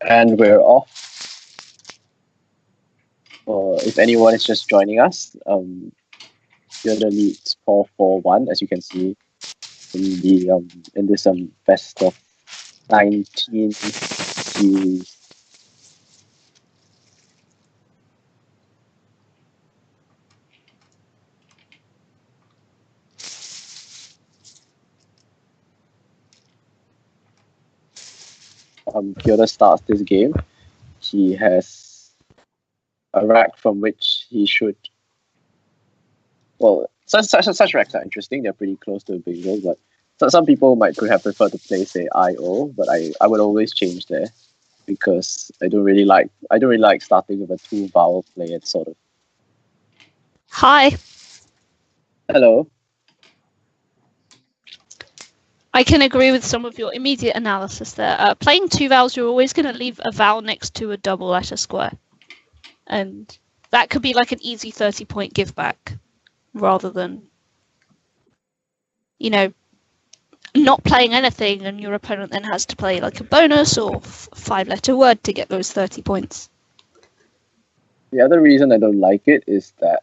And we're off. If anyone is just joining us, Piotr leads Paul 4-1, as you can see in this best of 19 series. Piotr starts this game. He has a rack from which he should. Well, such racks are interesting. They're pretty close to a bingo, but some people could have preferred to play, say, IO, but I would always change there because I don't really like starting with a 2-vowel play. It's sort of. Hi. Hello. I can agree with some of your immediate analysis there. Playing 2 vowels, you're always going to leave a vowel next to a double letter square. And that could be like an easy 30-point give back, rather than, not playing anything and your opponent then has to play like a bonus or 5-letter word to get those 30 points. The other reason I don't like it is that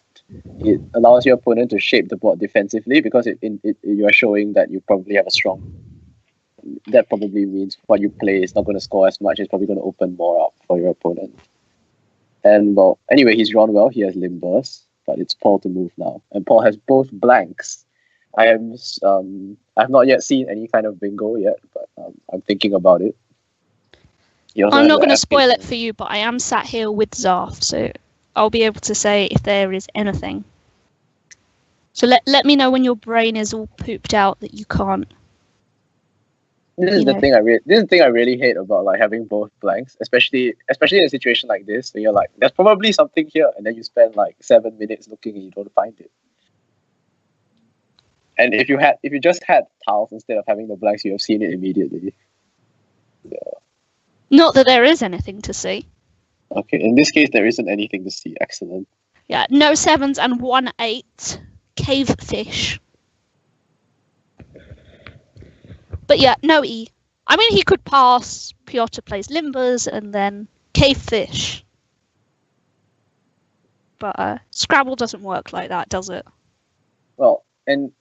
it allows your opponent to shape the board defensively because you are showing that you probably have a strong. That probably means what you play is not going to score as much. It's probably going to open more up for your opponent. And well, anyway, he's drawn well. He has limbers, but it's Paul to move now, and Paul has both blanks. I've not yet seen any kind of bingo yet, but I'm thinking about it. I'm not going to spoil it for you, but I am sat here with Zarf, so I'll be able to say if there is anything. So let me know when your brain is all pooped out that you can't. This is the thing I really hate about like having both blanks, especially in a situation like this where you're like, there's probably something here, and then you spend like 7 minutes looking and you don't find it. And if you just had tiles instead of having the blanks, you have seen it immediately. Yeah. Not that there is anything to see. Okay, in this case, there isn't anything to see. Excellent. Yeah, no 7s and 1 8. Cave fish. But yeah, no E. I mean, he could pass. Piotr plays limbers and then cave fish. But Scrabble doesn't work like that, does it? Well, and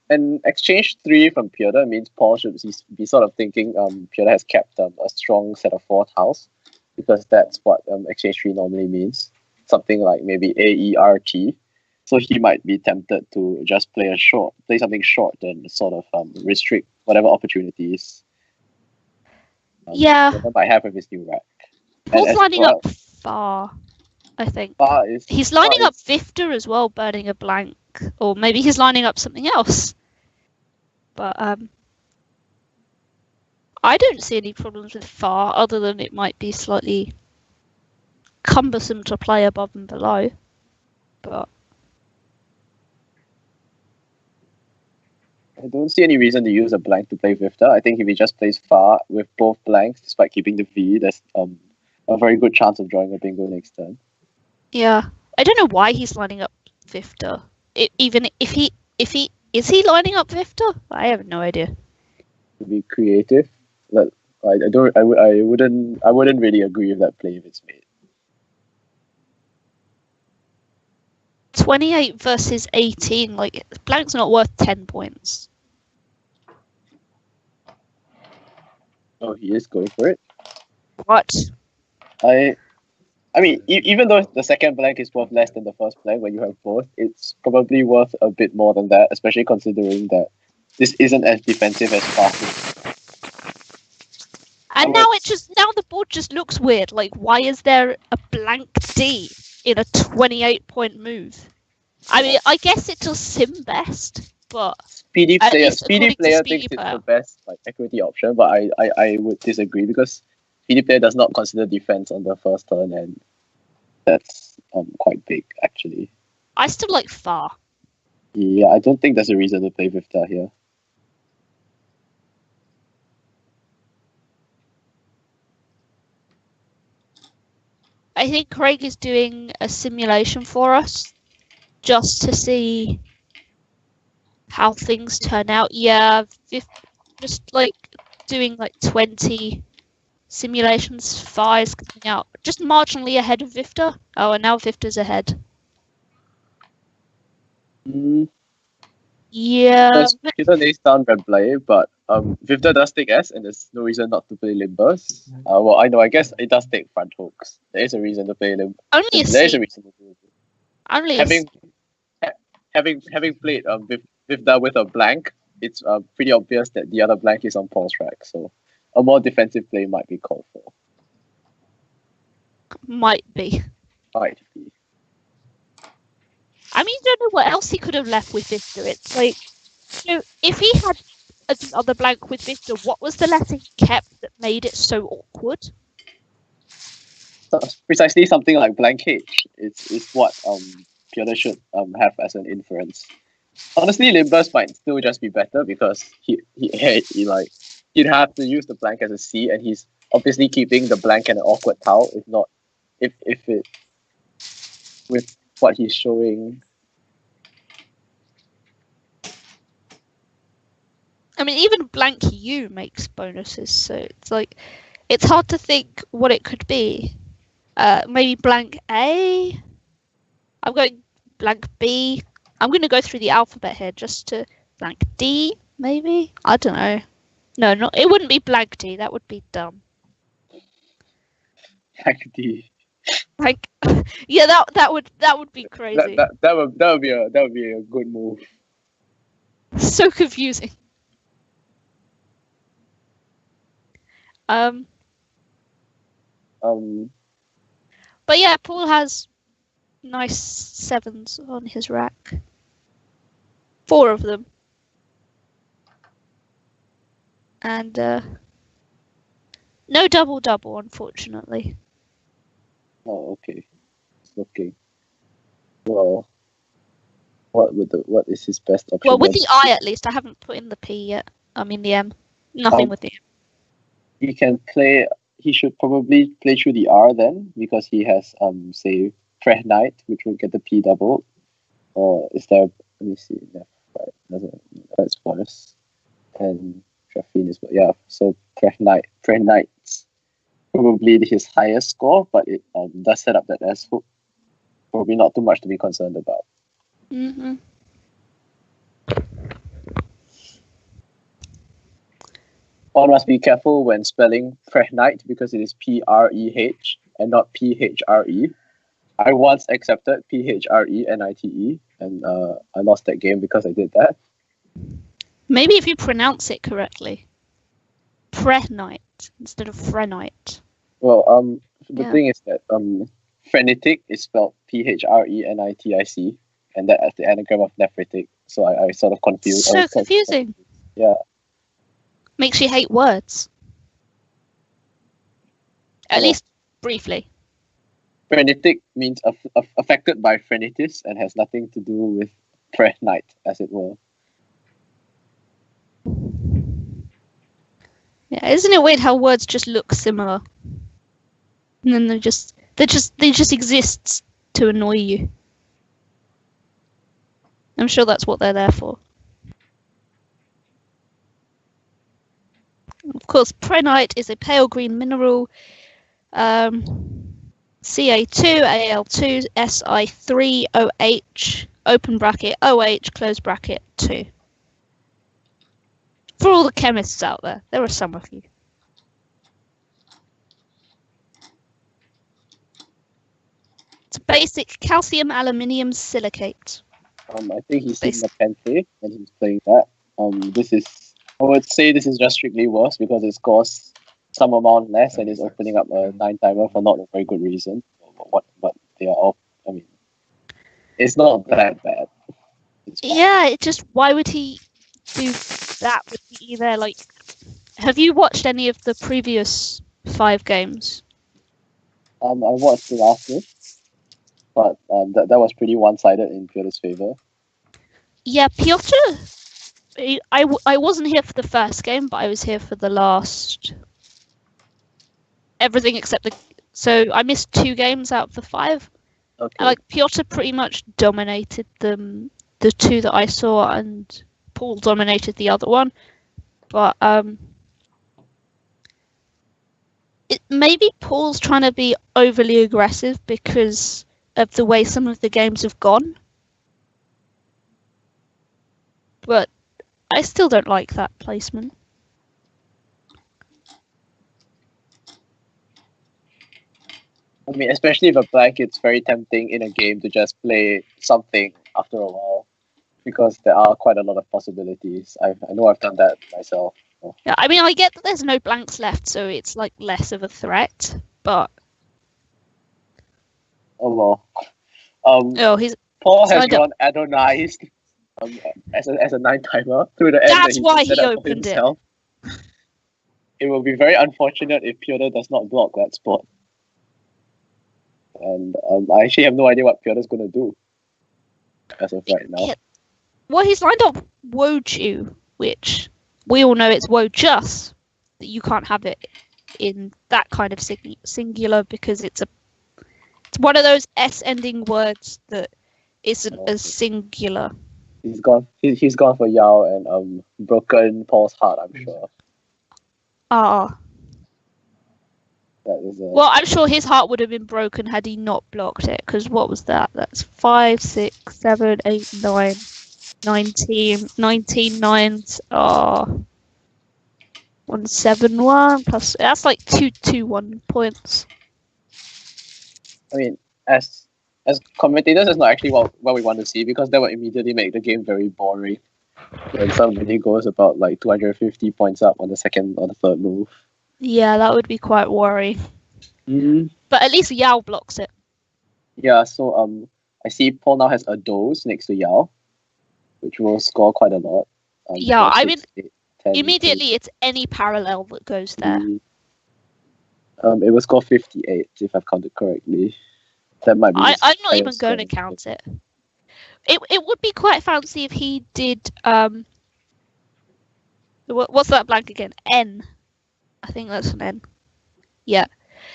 exchange 3 from Piotr means Paul should be sort of thinking Piotr has kept a strong set of 4 tiles, because that's what exchange 3 normally means. Something like maybe AERT. So he might be tempted to just play something short and sort of restrict whatever opportunities Piotr might have with his new rack. Paul's lining up far, I think. He's lining up Vifta as well, burning a blank. Or maybe he's lining up something else. But I don't see any problems with far, other than it might be slightly cumbersome to play above and below. But I don't see any reason to use a blank to play Vifta. I think if he just plays far with both blanks, despite keeping the V, there's a very good chance of drawing a bingo next turn. Yeah, I don't know why he's lining up Vifta. Even if he is he lining up Vifta? I have no idea. To be creative, but I wouldn't really agree with that play if it's made. 28 versus 18, like blank's not worth 10 points. Oh, he is going for it. What? I mean, even though the second blank is worth less than the first blank when you have both, it's probably worth a bit more than that, especially considering that this isn't as defensive as fast. And now the board just looks weird. Like, why is there a blank D in a 28-point move? I mean, I guess it does sim best, but Speedy player thinks it's the best equity option, but I would disagree, because Speedy player does not consider defense on the first turn, and that's quite big actually. I still like far. Yeah, I don't think there's a reason to play Vifta here. I think Craig is doing a simulation for us, just to see how things turn out. Yeah, just like doing 20 Simulations Fi's coming out just marginally ahead of Vifta. Oh, and now Vifta's ahead. Yeah. Peter lays down red play, but Vifta does take S, and there's no reason not to play Limbers. Well, I know. I guess it does take front hooks. There is a reason to play Limbers. Only a There is C. a reason to do it. Only Having played Vifta with a blank, it's pretty obvious that the other blank is on Paul's track. So a more defensive play might be called for. Might be. Might be. I mean, you don't know what else he could have left with Vista. It's like, you know, if he had another blank with Vista, what was the letter he kept that made it so awkward? So precisely something like blank H is what Piotr should have as an inference. Honestly, Limbers might still just be better because he'd have to use the blank as a C, and he's obviously keeping the blank and an awkward towel. If not, if it with what he's showing. I mean, even blank U makes bonuses, so it's like, it's hard to think what it could be. Maybe blank A? I'm going blank B. I'm going to go through the alphabet here just to blank D, maybe? I don't know. No, it wouldn't be blank D. That would be dumb. Blank D. Like, yeah, that would be crazy. That would be a good move. So confusing. But yeah, Paul has nice 7s on his rack. 4 of them. And no double, unfortunately. Oh, okay. Okay. Well, what is his best option? Well, with the I at least. I haven't put in the P yet. I mean the M. Nothing with the M. He can play. He should probably play through the R then, because he has say Preh Knight, which will get the P double. Or is there? Let me see. Left, right. That's worse. And Trafine is So Preh Knight's probably his highest score, but it does set up that S hook. Probably not too much to be concerned about. Mm-hmm. One must be careful when spelling Prehnite because it is P-R-E-H and not P-H-R-E. I once accepted P-H-R-E-N-I-T-E and I lost that game because I did that. Maybe if you pronounce it correctly. Prehnite instead of Frenite. Well, the thing is that Phrenetic is spelled P-H-R-E-N-I-T-I-C, and that's the anagram of nephritic. So I sort of confused. So confusing. Yeah. Makes you hate words. At least briefly. Phrenetic means affected by phrenitis and has nothing to do with Prehnite, as it were. Yeah, isn't it weird how words just look similar? And then they just exist to annoy you. I'm sure that's what they're there for. Of course, Prehnite is a pale green mineral. Ca2, Al2, Si3, OH, open bracket, OH, close bracket, 2. For all the chemists out there, there are some of you. It's a basic calcium aluminium silicate. I think he's taking a Pente and he's playing that. I would say this is just strictly worse because it scores some amount less and is opening up a 9-timer for not a very good reason. But they are all. I mean, it's not that bad. Yeah, it just why would he do that with either like? Have you watched any of the previous 5 games? I watched the last one, but that was pretty one-sided in Piotr's favor. Yeah, Piotr. I wasn't here for the first game, but I was here for the last. Everything except the. So I missed 2 games out of the 5. Okay. And, like Piotr pretty much dominated them, the 2 that I saw, and Paul dominated the other one. But maybe Paul's trying to be overly aggressive because of the way some of the games have gone. But I still don't like that placement. I mean, especially if a blank, it's very tempting in a game to just play something after a while, because there are quite a lot of possibilities. I know I've done that myself. Yeah, I mean, I get that there's no blanks left, so it's like less of a threat. But Oh well. he's Paul has signed up. gone Adonized as a 9-timer through the end. That's why he set up for opened it. himself. It will be very unfortunate if Piotr does not block that spot. And I actually have no idea what Piotr's going to do as of right now. Yeah. Well, he's lined up Woju, which we all know it's Wojus. That you can't have it in that kind of singular because it's one of those S-ending words that isn't as singular. He's gone. He's gone for Yao and broken Paul's heart, I'm sure. That is well, I'm sure his heart would have been broken had he not blocked it. Because what was that? That's 5, 6, 7, 8, 9, 19 nines. 171 plus. That's like 221 points. I mean, as commentators, it's not actually what we want to see, because that would immediately make the game very boring. When somebody goes about like 250 points up on the second or the third move. Yeah, that would be quite worrying. Mm-hmm. But at least Yao blocks it. Yeah, so I see Paul now has a dose next to Yao, which will score quite a lot. Yeah, 4, 6, I mean, 8, 10, immediately 8. It's any parallel that goes there. It will score 58 if I've counted correctly. That might be. I'm not even going to count it. It would be quite fancy if he did. What's that blank again? N. I think that's an N. Yeah,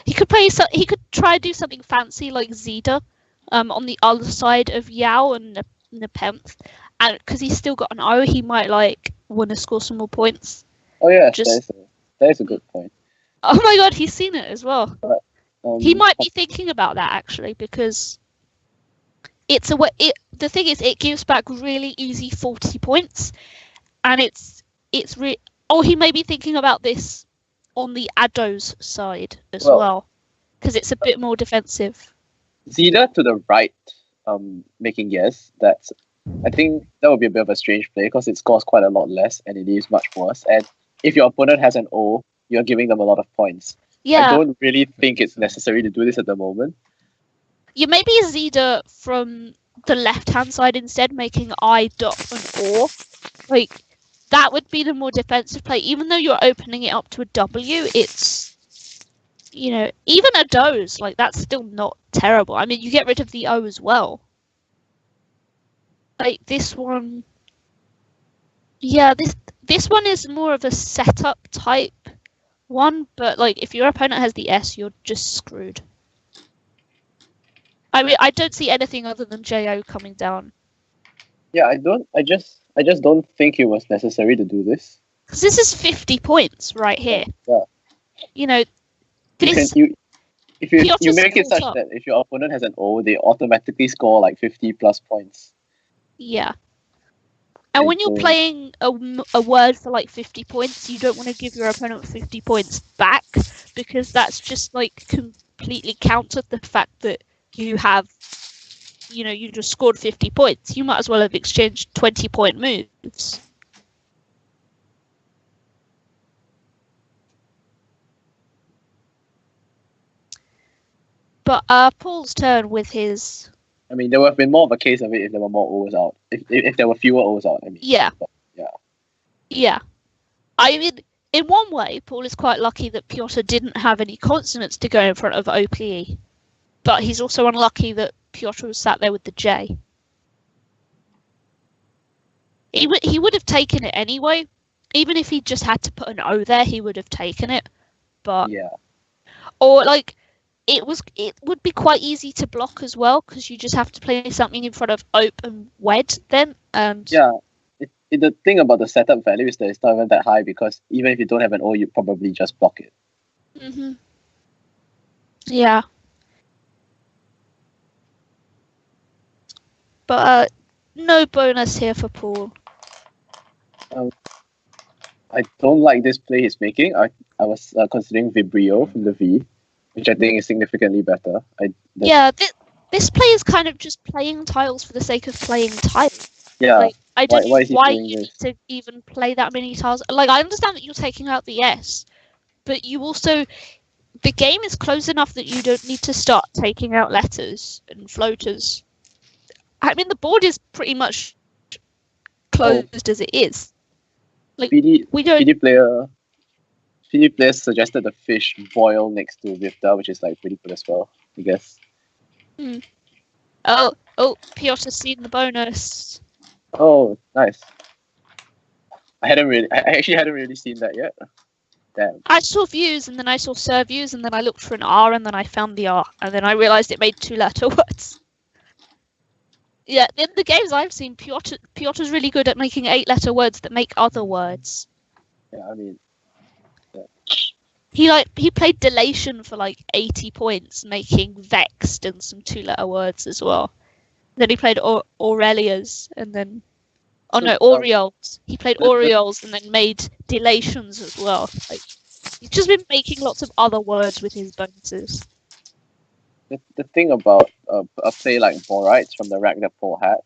he could play. He could try to do something fancy like Zeta, on the other side of Yao and Nepenthe, and because he's still got an O, he might like want to score some more points. Oh yeah, that is a good point. Oh my god, he's seen it as well. But, he might be thinking about that actually, because the thing is, it gives back really easy 40 points, and he may be thinking about this on the Ado's side as well, because it's a bit more defensive. Zeta to the right, making yes. I think that would be a bit of a strange play, because it scores quite a lot less and it is much worse. And if your opponent has an O, you're giving them a lot of points. Yeah. I don't really think it's necessary to do this at the moment. You maybe Zeta from the left-hand side instead, making I dot an or. Like, that would be the more defensive play. Even though you're opening it up to a W, it's, even a doze, like, that's still not terrible. I mean, you get rid of the O as well. Like, this one... Yeah, this one is more of a setup type one, but, like, if your opponent has the S, you're just screwed. I mean, I don't see anything other than JO coming down. Yeah, I just don't think it was necessary to do this. Because this is 50 points right here. Yeah. This... If you make it such that if your opponent has an O, they automatically score like 50 plus points. Yeah. And when you're playing a word for like 50 points, you don't want to give your opponent 50 points back, because that's just like completely countered the fact that you have, you just scored 50 points. You might as well have exchanged 20-point moves. But Paul's turn with his... I mean, there would have been more of a case of it if there were more O's out. If there were fewer O's out, I mean. Yeah. But, yeah. Yeah. I mean, in one way, Paul is quite lucky that Piotr didn't have any consonants to go in front of OPE. But he's also unlucky that Piotr was sat there with the J. He would have taken it anyway. Even if he just had to put an O there, he would have taken it. But yeah. Or like, it would be quite easy to block as well, because you just have to play something in front of Ope and Wed then. And yeah. The thing about the setup value is that it's not even that high, because even if you don't have an O, you probably just block it. Mm-hmm. Yeah. But no bonus here for Paul. I don't like this play he's making. I was considering Vibrio from the V, which I think is significantly better. This play is kind of just playing tiles for the sake of playing tiles. Yeah. Like, I don't know is he why doing you this? need to even play that many tiles. Like, I understand that you're taking out the S, but you also... The game is close enough that you don't need to start taking out letters and floaters. I mean, the board is pretty much closed as it is. Like, we don't... PD player suggested the fish boil next to Vifta, which is like pretty good as well, I guess. Oh, Piotr's seen the bonus. Oh, nice. I actually hadn't really seen that yet. Damn. I saw views, and then I saw serve views, and then I looked for an R, and then I found the R, and then I realised it made 2-letter words. Yeah, in the games I've seen, Piotr's really good at making 8-letter words that make other words. Yeah, I mean, he played Delation for like 80 points, making vexed and some 2-letter words as well. Then he played Aurelias, and then Orioles. He played Orioles and then made Delations as well. Like, he's just been making lots of other words with his bonuses. The thing about a play like Borites from the rack that Paul had,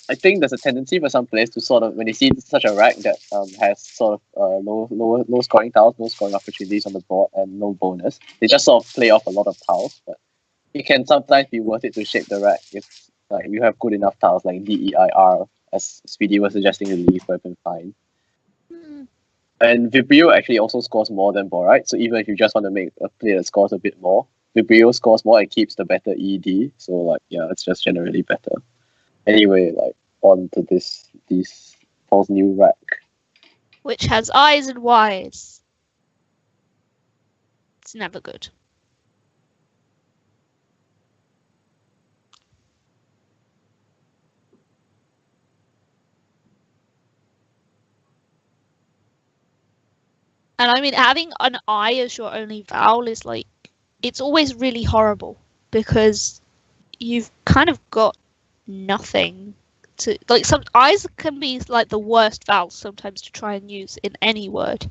I think there's a tendency for some players to sort of, when they see such a rack that has sort of low scoring tiles, no scoring opportunities on the board, and no bonus, they just sort of play off a lot of tiles. But it can sometimes be worth it to shape the rack if like you have good enough tiles like DEIR, as Speedy was suggesting to leave, would have been fine. And Vibrio actually also scores more than Borite, so even if you just want to make a play that scores a bit more, Vibrio scores more and keeps the better ED. So like, yeah, it's just generally better. Anyway, like, on to this Paul's new rack, which has I's and Y's. It's never good. And I mean, having an I as your only vowel is like, it's always really horrible because you've kind of got nothing to, like, some I's can be like the worst vowels sometimes to try and use in any word.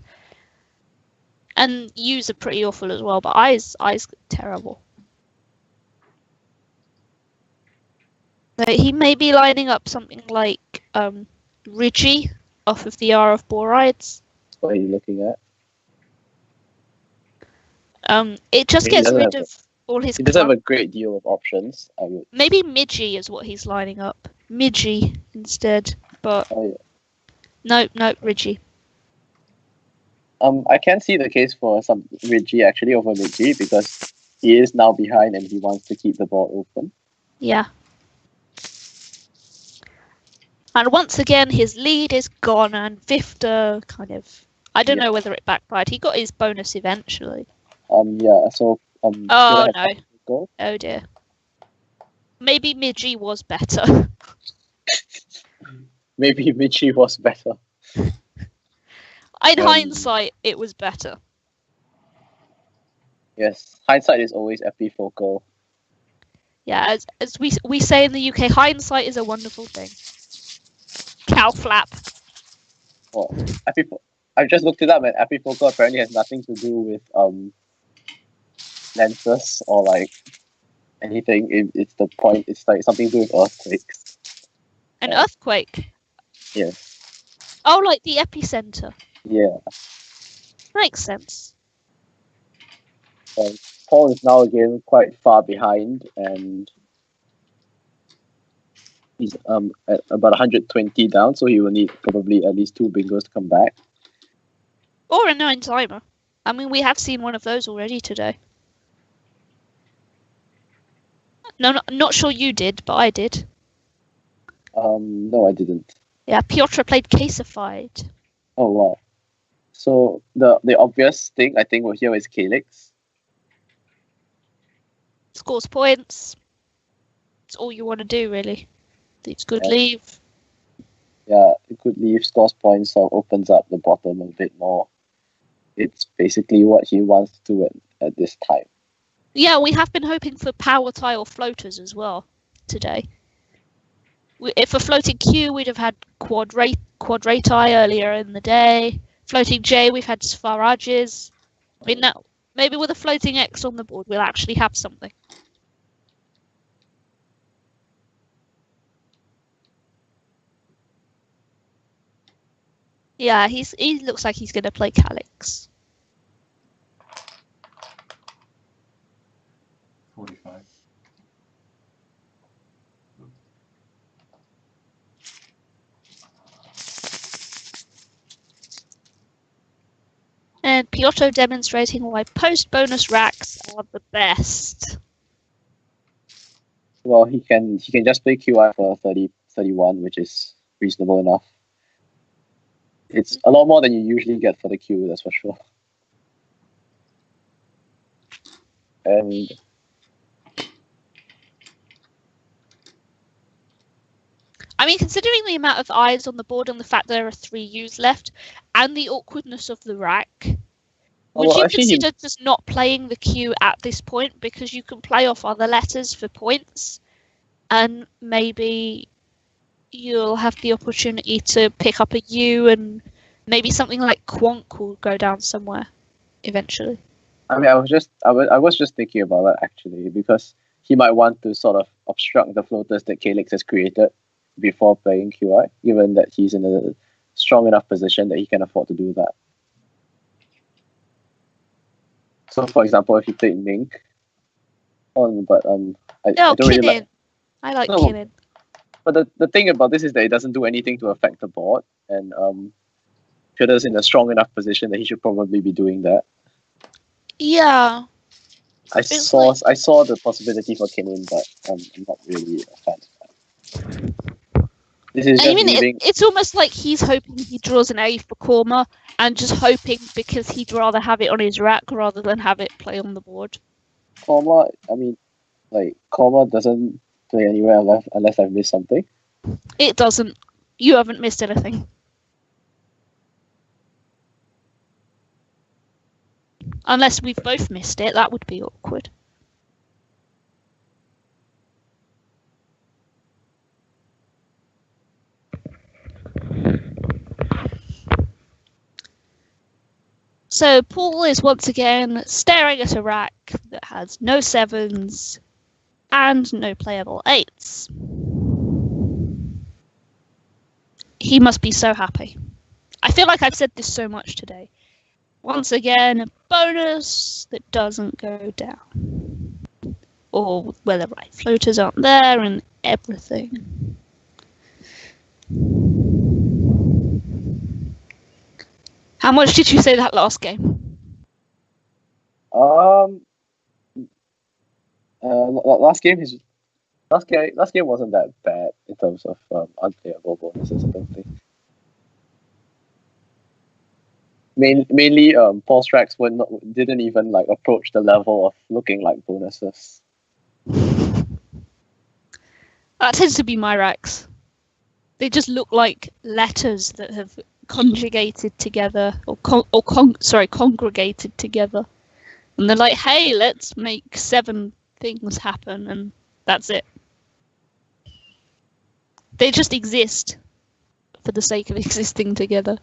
And U's are pretty awful as well, but I's terrible. He may be lining up something like Ridgy off of the R of Borides. what are you looking at? It just gets rid of all his... He doesn't have a great deal of options. Maybe Midgy is what he's lining up. Midgy instead, but... Oh, yeah. No, Ridgy. I can see the case for some Ridgy actually over Midgy because he is now behind and he wants to keep the board open. Yeah. And once again, his lead is gone, and Vifta kind of... I don't know whether it backfired. He got his bonus eventually. Yeah, so... oh, no. Go? Oh, dear. Maybe Midgy was better. Maybe Midgy was better. In hindsight, it was better. Yes, hindsight is always epifocal. Yeah, as we say in the UK, hindsight is a wonderful thing. Cow flap. Well, I've just looked it up, and epifocal apparently has nothing to do with lenses or like anything. It's the point. It's like something to do with earthquakes. An earthquake? Yes. Oh, like the epicenter. Yeah. Makes sense. Paul is now again quite far behind, and he's at about 120 down, so he will need probably at least 2 bingos to come back. Or a 9-timer. I mean, we have seen one of those already today. No, not sure you did, but I did. No, I didn't. Yeah, Piotr played Casified. Oh, wow. So the obvious thing I think here is Calyx. Scores points. It's all you want to do, really. It's good leave. Yeah, good leave, scores points, so opens up the bottom a bit more. It's basically what he wants to do at this time. Yeah, we have been hoping for power tile floaters as well today. If for floating Q, we'd have had quadrati earlier in the day. Floating J, we've had Svarages. I mean, now, maybe with a floating X on the board, we'll actually have something. Yeah, he looks like he's going to play Calyx. 45. And Piotr demonstrating why post-bonus racks are the best. Well, he can just play QI for 30, 31, which is reasonable enough. It's a lot more than you usually get for the Q, that's for sure. And I mean, considering the amount of eyes on the board and the fact there are 3 U's left, and the awkwardness of the rack, would you consider just not playing the Q at this point because you can play off other letters for points, and maybe you'll have the opportunity to pick up a U, and maybe something like Quonk will go down somewhere eventually. I mean, I was just thinking about that actually, because he might want to sort of obstruct the floaters that Calyx has created before playing QI, given that he's in a strong enough position that he can afford to do that. So, for example, if you played Mink, I don't really like. I like Kinnin. But the thing about this is that it doesn't do anything to affect the board, and Piotr's in a strong enough position that he should probably be doing that. Yeah. I saw the possibility for Kinnin, but I'm not really a fan of that. This is just leaving. It's almost like he's hoping he draws an A for Korma, and just hoping because he'd rather have it on his rack rather than have it play on the board. Korma, I mean, like, Korma doesn't play anywhere unless I've missed something. It doesn't. You haven't missed anything. Unless we've both missed it, that would be awkward. So Paul is once again staring at a rack that has no 7s and no playable 8s. He must be so happy. I feel like I've said this so much today. Once again, a bonus that doesn't go down. Or where the right floaters aren't there and everything. How much did you say that last game? Last game wasn't that bad in terms of unplayable bonuses, I don't think. Mainly, Paul's tracks didn't even like approach the level of looking like bonuses. That tends to be my racks. They just look like letters that have conjugated together, congregated together, and they're like, "Hey, let's make 7 things happen," and that's it. They just exist for the sake of existing together.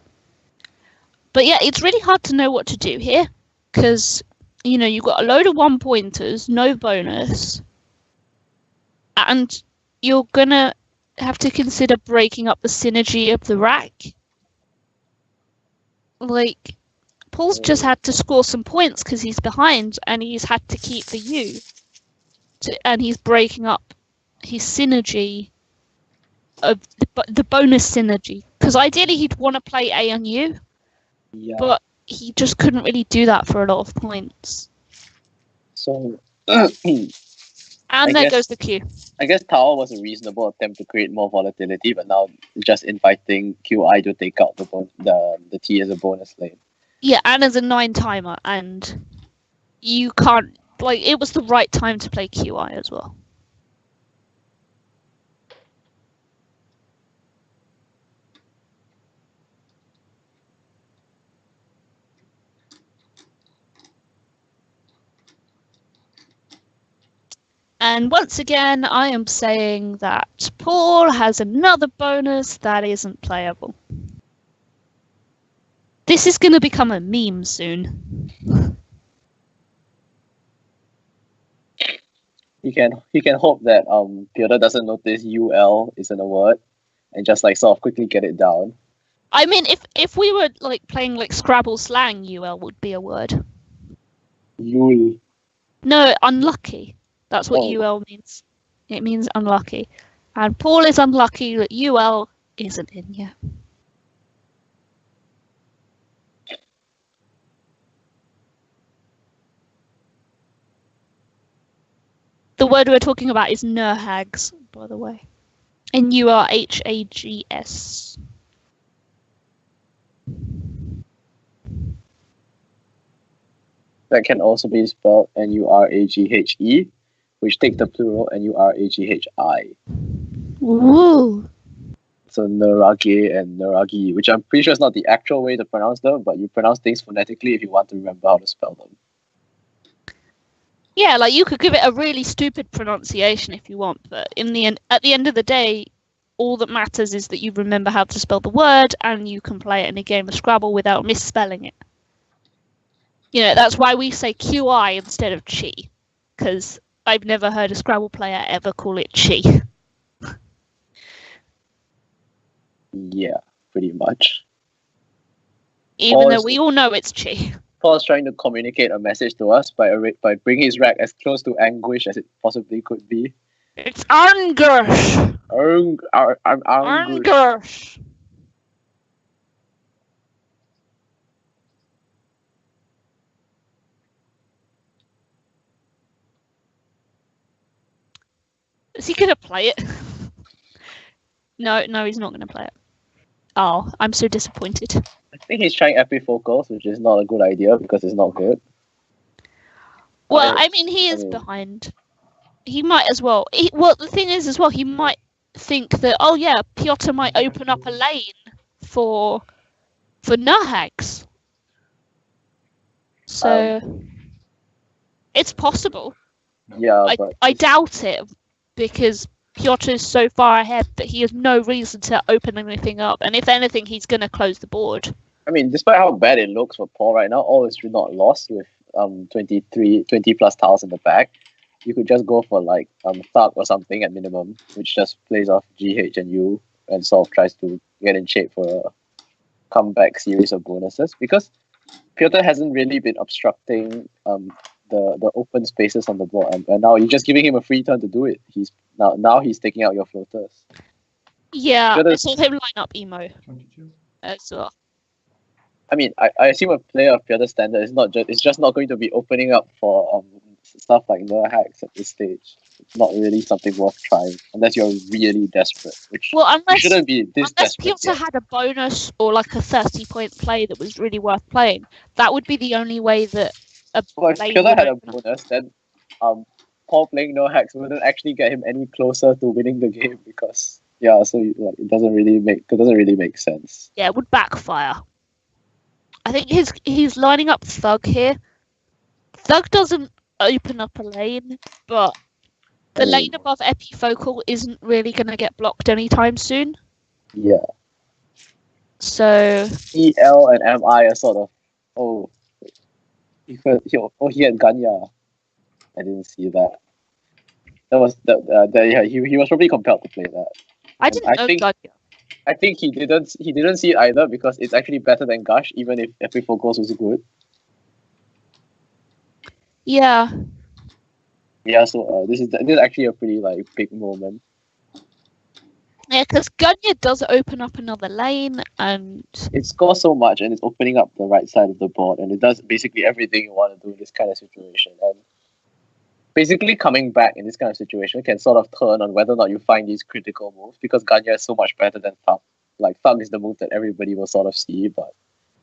But yeah, it's really hard to know what to do here, because you've got a load of 1-pointers, no bonus, and you're gonna have to consider breaking up the synergy of the rack. Like, Paul's just had to score some points because he's behind, and he's had to keep the U, and he's breaking up his synergy of the bonus synergy. Because ideally he'd want to play A on U, but he just couldn't really do that for a lot of points. So, and there goes the Q. I guess Tower was a reasonable attempt to create more volatility, but now just inviting QI to take out the T as a bonus lane. Yeah, and as a 9 timer, and you can't, like, it was the right time to play QI as well. And once again, I am saying that Paul has another bonus that isn't playable. This is going to become a meme soon. You can hope that Piotr doesn't notice UL isn't a word and just like sort of quickly get it down. I mean, if we were like playing like Scrabble slang, UL would be a word. Yul. No, unlucky. That's what UL means. It means unlucky. And Paul is unlucky that UL isn't in here. The word we're talking about is nurhags, by the way. N-U-R-H-A-G-S. That can also be spelled N-U-R-A-G-H-E, which takes the plural N-U-R-A-G-H-I. Ooh. So Nuragi and Nuragi, which I'm pretty sure is not the actual way to pronounce them, but you pronounce things phonetically if you want to remember how to spell them. Yeah, like you could give it a really stupid pronunciation if you want, but in the end, at the end of the day, all that matters is that you remember how to spell the word and you can play it in a game of Scrabble without misspelling it. You know, that's why we say QI instead of chi, because I've never heard a Scrabble player ever call it chi. Yeah, pretty much. Even though we all know it's chi. Paul's trying to communicate a message to us by bringing his rack as close to anguish as it possibly could be. It's anguish! I'm anguish. Anguish! Is he gonna play it? No, he's not gonna play it. Oh, I'm so disappointed. I think he's trying epifocals, which is not a good idea because it's not good. Well, I mean, he is behind. He might as well. Well, the thing is, as well, he might think that, oh yeah, Piotr might open up a lane for nurhags. So it's possible. Yeah, I doubt it because Piotr is so far ahead that he has no reason to open anything up, and if anything, he's going to close the board. I mean, despite how bad it looks for Paul right now, all is not lost with 20 plus tiles in the back. You could just go for like Thug or something at minimum, which just plays off GH and U and sort of tries to get in shape for a comeback series of bonuses, because Piotr hasn't really been obstructing the open spaces on the board, and now you're just giving him a free turn to do it. He's taking out your floaters. Yeah, I saw him line up emo 22. as well. I mean, I assume a player of Piotr's standard is just not going to be opening up for stuff like the hacks at this stage. It's not really something worth trying unless you're really desperate. Which unless, shouldn't be this desperate. Unless Piotr had a bonus or like a 30-point play that was really worth playing, that would be the only way that if Piotr had a bonus, then Paul playing no hacks wouldn't actually get him any closer to winning the game, because it doesn't really make sense. Yeah, it would backfire. I think he's lining up Thug here. Thug doesn't open up a lane, but the lane above Epifocal isn't really going to get blocked anytime soon. Yeah. So EL and MI are sort of he had Ganya. I didn't see that. That was he was probably compelled to play that. I didn't know Ganya. I think he didn't see it either, because it's actually better than Gush, even if Epifocals was good. Yeah. Yeah, so this is actually a pretty like big moment. Yeah, because Ganya does open up another lane, and it scores so much, and it's opening up the right side of the board, and it does basically everything you want to do in this kind of situation. And basically coming back in this kind of situation can sort of turn on whether or not you find these critical moves, because Ganya is so much better than Thug. Like, Thug is the move that everybody will sort of see, but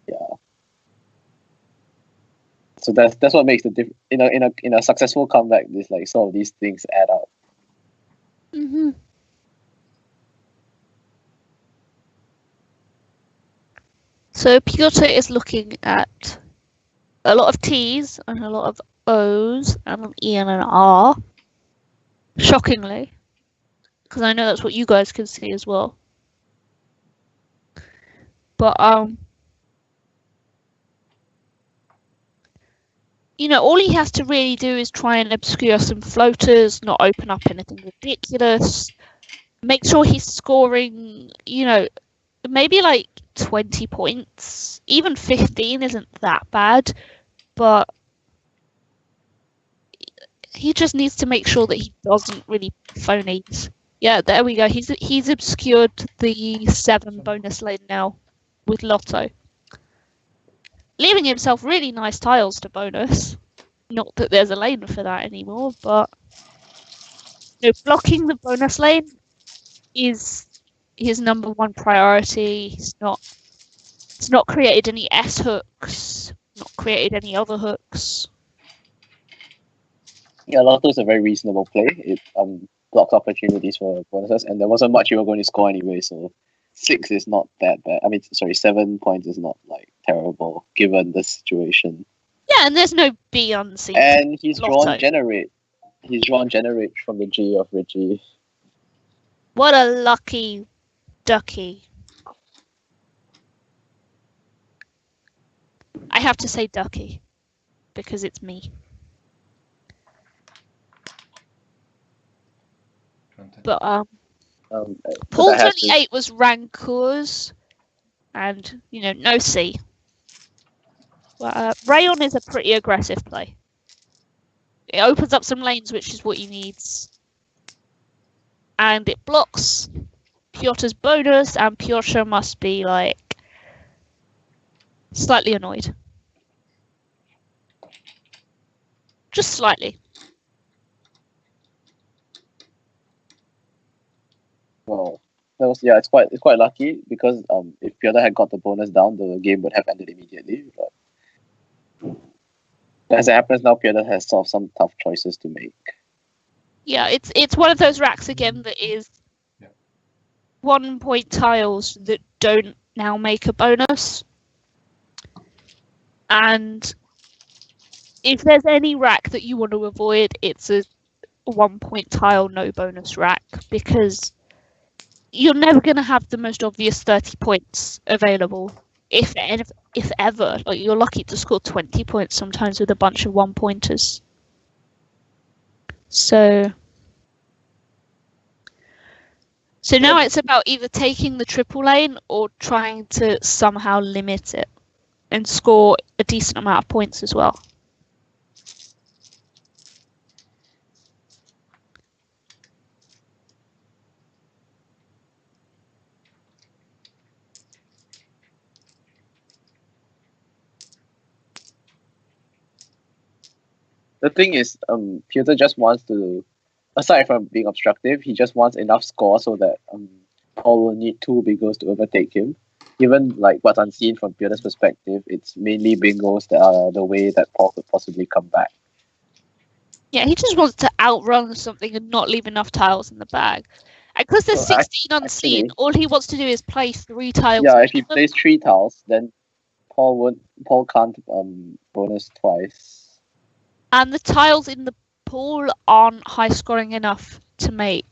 yeah. So that's what makes the difference. In a successful comeback, this like sort of these things add up. Mm-hmm. So Piotr is looking at a lot of T's and a lot of O's and an E and an R. shockingly, because I know that's what you guys can see as well. But all he has to really do is try and obscure some floaters, not open up anything ridiculous. Make sure he's scoring, maybe like 20 points. Even 15 isn't that bad, but he just needs to make sure that he doesn't really phonies. Yeah, there we go. He's obscured the 7 bonus lane now with Lotto, leaving himself really nice tiles to bonus. Not that there's a lane for that anymore, but blocking the bonus lane is his number 1 priority. He's not created any S hooks, not created any other hooks. Yeah, Lotto is a very reasonable play. It blocks opportunities for bonuses, and there wasn't much you were going to score anyway, so 6 is not that bad. 7 points is not like terrible given the situation. Yeah, and there's no B unseen. And he's Lotto. drawn generate. He's drawn generate from the G of Richie. What a lucky ducky. I have to say ducky because it's me. But Paul 28 was Rancours, and no C. But Rayon is a pretty aggressive play. It opens up some lanes, which is what he needs, and it blocks Piotr's bonus, and Piotr must be like slightly annoyed, just slightly. Well, it's quite lucky because if Piotr had got the bonus down, the game would have ended immediately. But as it happens now, Piotr has sort of some tough choices to make. Yeah, it's one of those racks again that is 1 point tiles that don't now make a bonus. And if there's any rack that you want to avoid, it's a 1 point tile no bonus rack, because you're never going to have the most obvious 30 points available, if ever. Like, you're lucky to score 20 points sometimes with a bunch of 1-pointers. So now it's about either taking the triple lane or trying to somehow limit it and score a decent amount of points as well. The thing is, Piotr just wants to, aside from being obstructive, he just wants enough score so that Paul will need 2 bingos to overtake him. Given like what's unseen from Piotr's perspective, it's mainly bingos that are the way that Paul could possibly come back. Yeah, he just wants to outrun something and not leave enough tiles in the bag. And because there's 16 unseen, all he wants to do is play 3 tiles. Yeah, if he plays 3 tiles, then Paul can't bonus twice. And the tiles in the pool aren't high scoring enough to make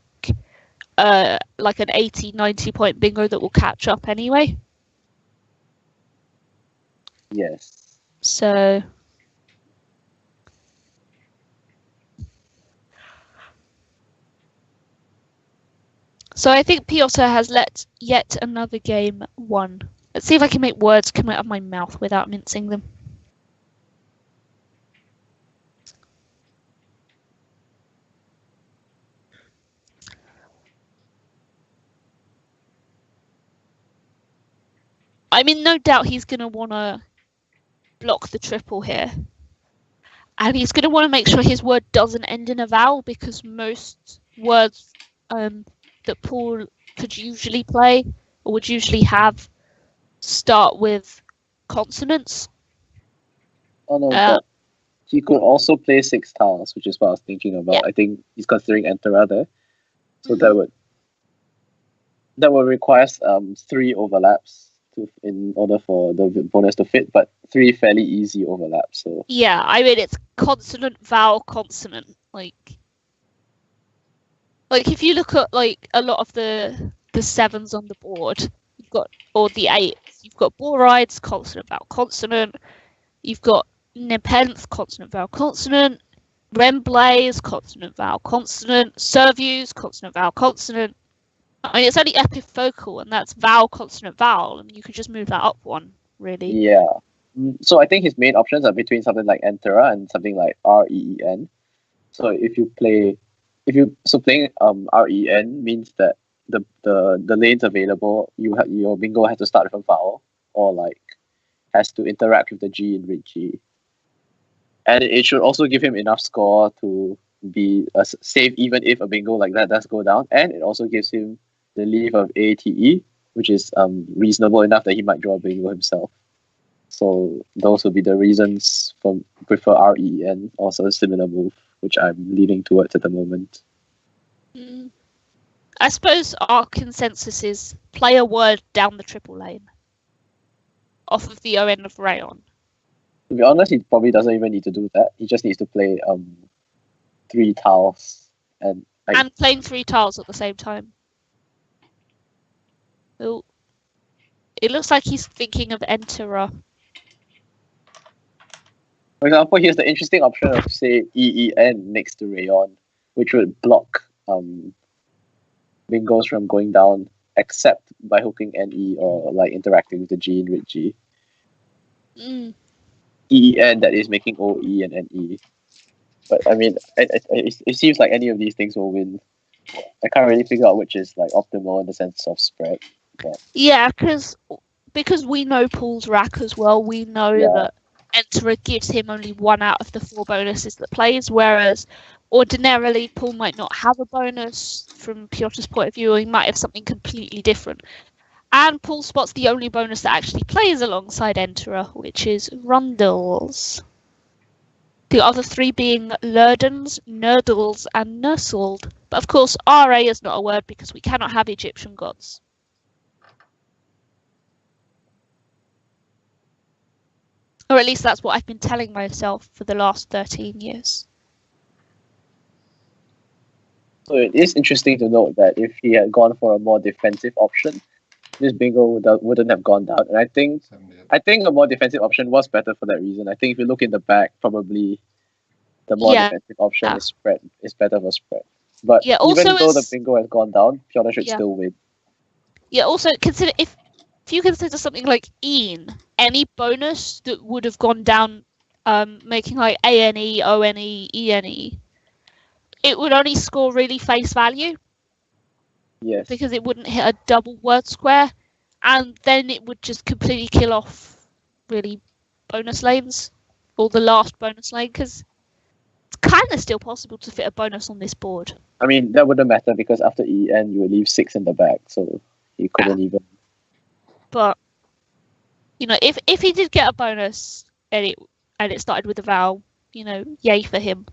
like an 80-90 point bingo that will catch up anyway. Yes. So I think Piotr has let yet another game won. Let's see if I can make words come out of my mouth without mincing them. I mean, no doubt he's going to want to block the triple here. And he's going to want to make sure his word doesn't end in a vowel, because most words that Paul could usually play or would usually have start with consonants. Oh no, but he could also play 6 tiles, which is what I was thinking about. Yeah. I think he's considering Entera there. So that would require 3 overlaps in order for the bonus to fit, but 3 fairly easy overlaps. So yeah, I mean, it's consonant, vowel, consonant. Like, Like if you look at like a lot of the sevens on the board, you've got or the eights, you've got borides, consonant vowel consonant. You've got Nepenthe, consonant vowel consonant. Remblays, consonant vowel consonant. Servus, consonant vowel consonant. I mean, it's only epifocal, and that's vowel consonant vowel, and you could just move that up one, really. Yeah. So I think his main options are between something like Entera and something like REEN. So playing REN means that the lanes available, your bingo has to start with a vowel or like has to interact with the G in Rig G. And it should also give him enough score to be safe even if a bingo like that does go down. And it also gives him the leave of ATE, which is reasonable enough that he might draw a bingo himself. So those would be the reasons for prefer REN, also a similar move, which I'm leaning towards at the moment. I suppose our consensus is play a word down the triple lane off of the ON of Rayon. To be honest, he probably doesn't even need to do that. He just needs to play 3 tiles and playing 3 tiles at the same time. Oh, it looks like he's thinking of Entera. For example, here's the interesting option of say EEN next to Rayon, which would block bingos from going down, except by hooking NE or like interacting with the G in Rig G. EEN that is making OE and NE. But I mean, it seems like any of these things will win. I can't really figure out which is like optimal in the sense of spread. But... Yeah, because we know Paul's rack as well. We know that Entera gives him only 1 out of the 4 bonuses that plays, whereas ordinarily Paul might not have a bonus from Piotr's point of view, or he might have something completely different. And Paul spots the only bonus that actually plays alongside Entera, which is Rundles. The other 3 being Lurdens, Nurdles, and Nursold. But of course, RA is not a word because we cannot have Egyptian gods. Or at least that's what I've been telling myself for the last 13 years. So it is interesting to note that if he had gone for a more defensive option, this bingo wouldn't have gone down. And I think a more defensive option was better for that reason. I think if you look in the back, probably the more defensive option is better for spread. But even though the bingo has gone down, Piotr should still win. Yeah, also consider if you consider something like EEN, any bonus that would have gone down, making like ANE, ONE, ENE, it would only score really face value. Yes. Because it wouldn't hit a double word square, and then it would just completely kill off really bonus lanes, or the last bonus lane, because it's kind of still possible to fit a bonus on this board. I mean, that wouldn't matter because after EN, you would leave 6 in the back, so he couldn't even. But you know, if he did get a bonus and it started with a vowel, you know, yay for him.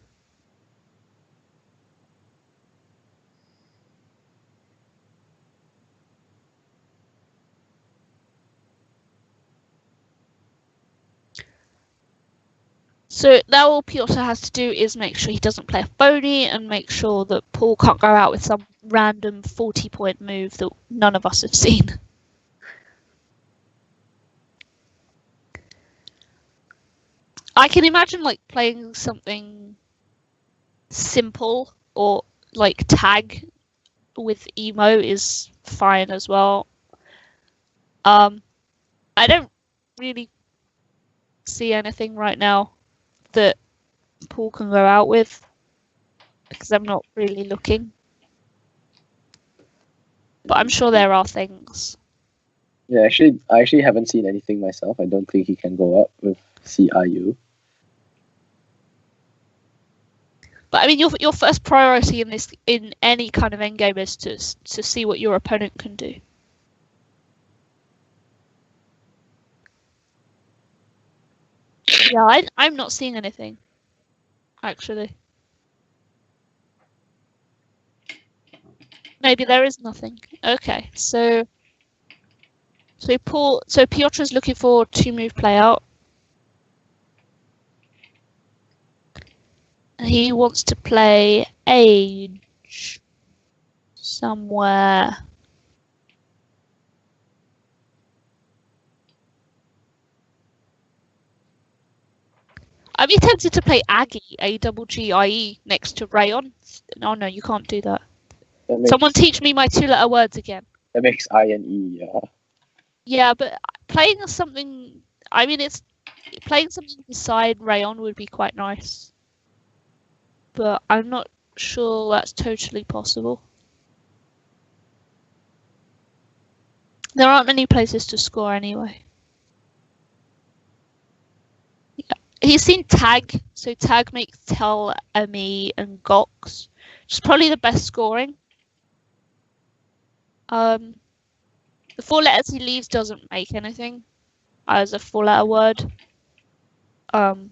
So now all Piotr has to do is make sure he doesn't play a phony and make sure that Paul can't go out with some random 40-point move that none of us have seen. I can imagine like playing something simple or like tag with emo is fine as well. I don't really see anything right now that Paul can go out with because I'm not really looking. But I'm sure there are things. Yeah, I actually haven't seen anything myself. I don't think he can go up with CIU. But I mean, your first priority in any kind of endgame is to see what your opponent can do. Yeah, I'm not seeing anything, actually. Maybe there is nothing. Okay, so Piotr is looking for 2-move play out. He wants to play Age. somewhere. I'd be tempted to play Aggie, Aggie, next to Rayon. Oh no, you can't do that. Someone teach me my 2-letter words again. That makes I and E, yeah. Yeah, but playing something. I mean, it's playing something beside Rayon would be quite nice. But I'm not sure that's totally possible. There aren't many places to score anyway. He's seen Tag, so Tag makes Tell, Emi, and Gox, which is probably the best scoring. The 4 letters he leaves doesn't make anything as a 4-letter word. And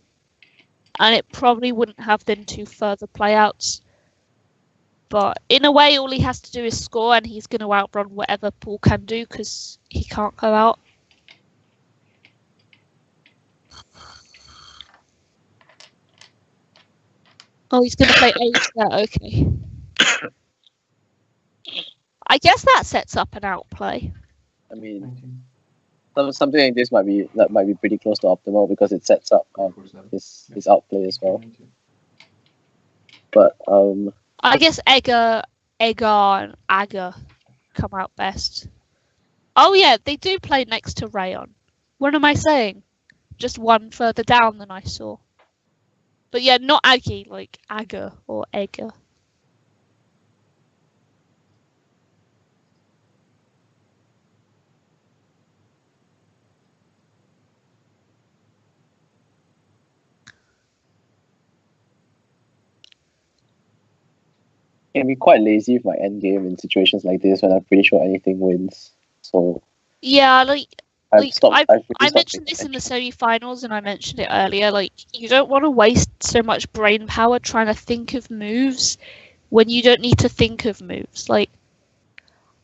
it probably wouldn't have then 2 further playouts. But in a way, all he has to do is score, and he's going to outrun whatever Paul can do because he can't go out. Oh, he's going to play ace there. Okay. I guess that sets up an outplay. I mean, something like this might be pretty close to optimal because it sets up his outplay as well. But I guess Egger, and Agger come out best. Oh yeah, they do play next to Rayon. What am I saying? Just one further down than I saw. But yeah, not Aggie, like Agger or Egger. can be quite lazy with my end game in situations like this when I'm pretty sure anything wins. So yeah, I mentioned this paying in the semi-finals, and I mentioned it earlier. Like, you don't want to waste so much brain power trying to think of moves when you don't need to think of moves. Like,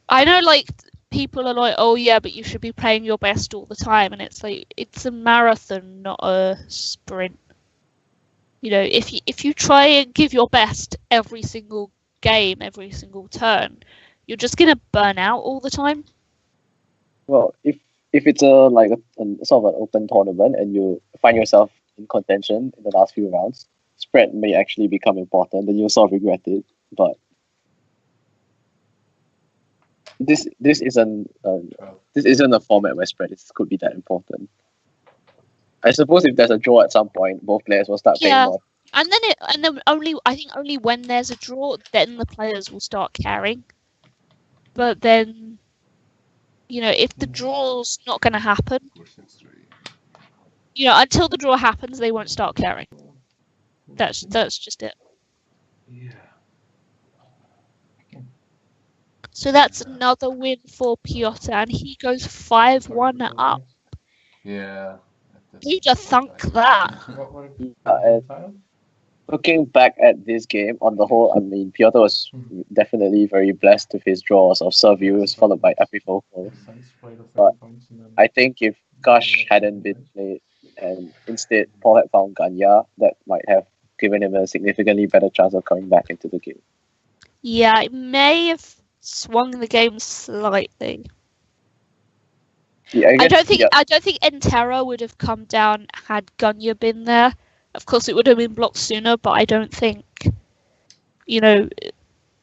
I know, like, people are like, "Oh yeah, but you should be playing your best all the time," and it's like, it's a marathon, not a sprint. You know, if you try and give your best every single game, every single turn, you're just gonna burn out all the time. Well, if it's a sort of an open tournament and you find yourself in contention in the last few rounds, spread may actually become important, then you'll sort of regret it. But this isn't a format where spread could be that important. I suppose if there's a draw at some point, both players will start paying more. And then only when there's a draw, then the players will start caring. But then, you know, if the draw's not going to happen, you know, until the draw happens, they won't start caring. That's just it. Yeah. So that's another win for Piotr, and he goes 5-1 up. Yeah. Who'd have thunk that? Looking back at this game, on the whole, I mean, Piotr was definitely very blessed with his draws of Servius followed by Epifocals. But I think if Gush hadn't been played and instead Paul had found Ganya, that might have given him a significantly better chance of coming back into the game. Yeah, it may have swung the game slightly. Yeah, I don't think Entera would have come down had Gunya been there. Of course, it would have been blocked sooner, but I don't think, you know,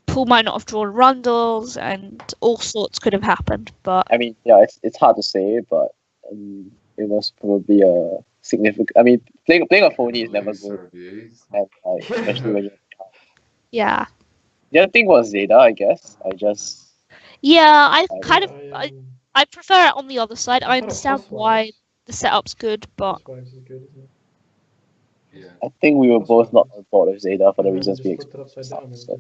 Paul might not have drawn Rundles and all sorts could have happened. But I mean, yeah, it's hard to say, but it was probably a significant. I mean, playing a phony is never good, and especially when you're. Yeah. The other thing was Zeta, I guess. I prefer it on the other side. I understand why the setup's good, but I think we were both not on board with Zeta for the reasons we explained. So.